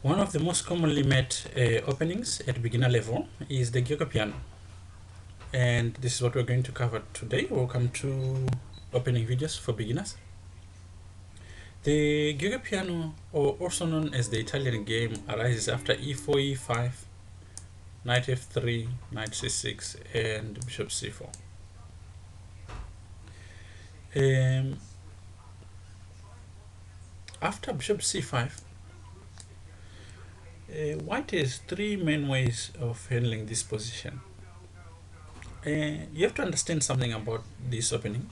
One of the most commonly met openings at beginner level is the Guioco Piano. And this is what we're going to cover today. Welcome to opening videos for beginners. The Guioco Piano, or also known as the Italian game, arises after e4, e5, knight f3, knight c6, and bishop c4. After bishop c5, white has three main ways of handling this position. You have to understand something about this opening.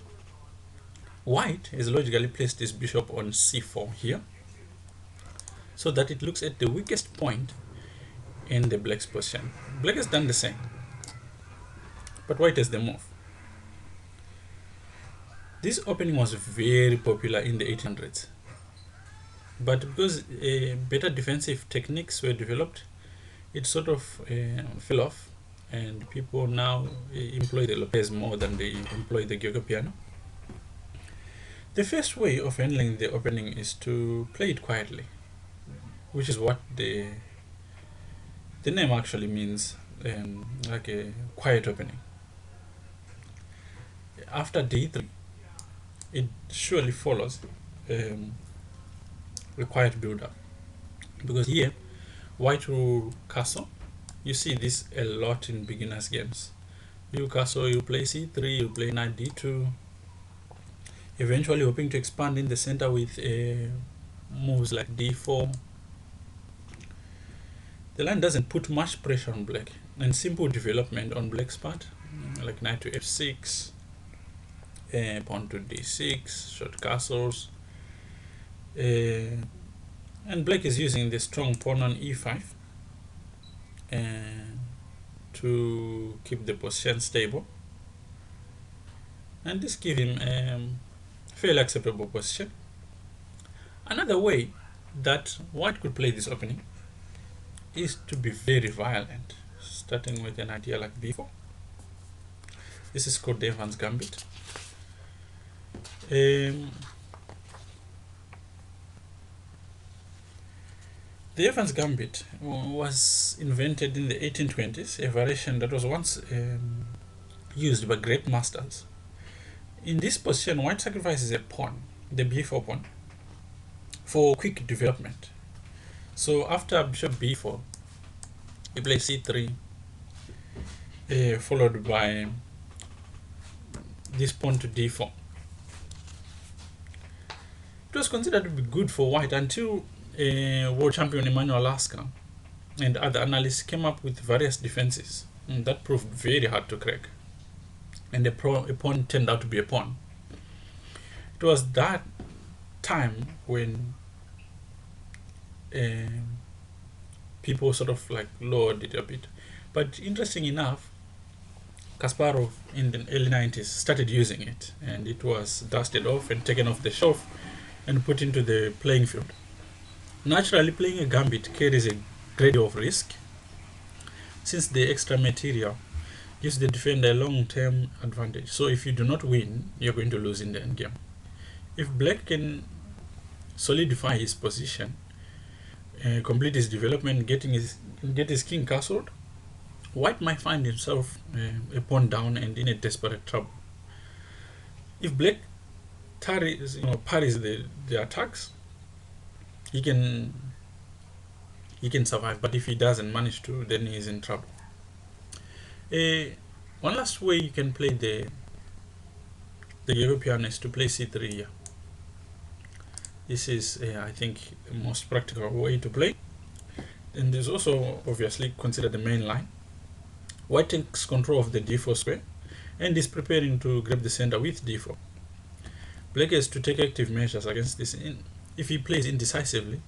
White has logically placed this bishop on c4 here, so that it looks at the weakest point in the black's position. Black has done the same, but white has the move. This opening was very popular in the 1800s, but because better defensive techniques were developed, it sort of fell off, and people now employ the Lopez more than they employ the Guioco Piano. The first way of handling the opening is to play it quietly, which is what the name actually means, like a quiet opening. After d3, it surely follows a quiet build-up, because here white will castle. You see this a lot in beginners games. You castle, you play c3, you play knight d2, eventually hoping to expand in the center with moves like d4. The line doesn't put much pressure on black, and simple development on black's part, like knight to f6, pawn to d6, short castles, and black is using the strong pawn on e5 to keep the position stable, and this gives him fairly acceptable position. Another way that white could play this opening is to be very violent, starting with an idea like b4. This is called the Evans Gambit. The Evans Gambit was invented in the 1820s, a variation that was once used by great masters. In this position, white sacrifices a pawn, the b4 pawn, for quick development. So after bishop b4, you play c3, followed by this pawn to d4. It was considered to be good for white until world champion Emmanuel Lasker and other analysts came up with various defenses, and that proved very hard to crack, and a pawn turned out to be a pawn. It was that time when people sort of like lowered it a bit. But interesting enough, Kasparov in the early 90s started using it, and it was dusted off and taken off the shelf and put into the playing field. Naturally, playing a gambit carries a great deal of risk, since the extra material gives the defender a long-term advantage. So if you do not win, you're going to lose in the endgame. If black can solidify his position, complete his development, get his king castled, white might find himself a pawn down and in a desperate trouble. If black parries the attacks, he can survive, but if he doesn't manage to, then he's in trouble. One last way you can play the Guioco Piano is to play c3 here. This is, I think, the most practical way to play. And there's also obviously considered the main line. White takes control of the d4 square and is preparing to grab the center with d4. Black has to take active measures against this. If he plays indecisively,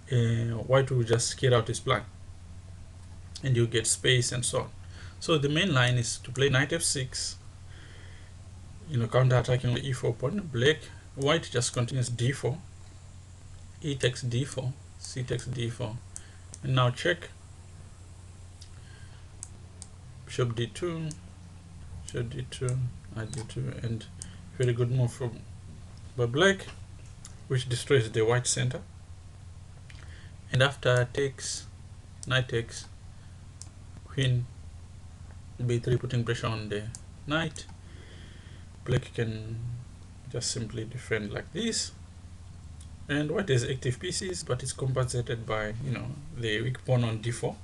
white will just carry out his plan, and you get space and so on. So the main line is to play knight f6, counter-attacking the e4 pawn. White just continues d4, e takes d4, c takes d4, and now check. Bishop d2, bishop d2, knight d2, and very good move by black, which destroys the white center. And after takes, knight takes, queen b3, putting pressure on the knight, black can just simply defend like this. And white has active pieces, but it's compensated by, the weak pawn on d4.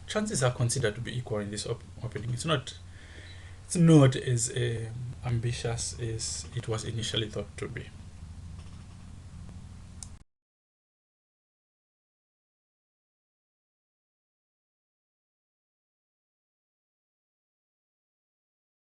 Chances are considered to be equal in this opening. It's not as ambitious as it was initially thought to be.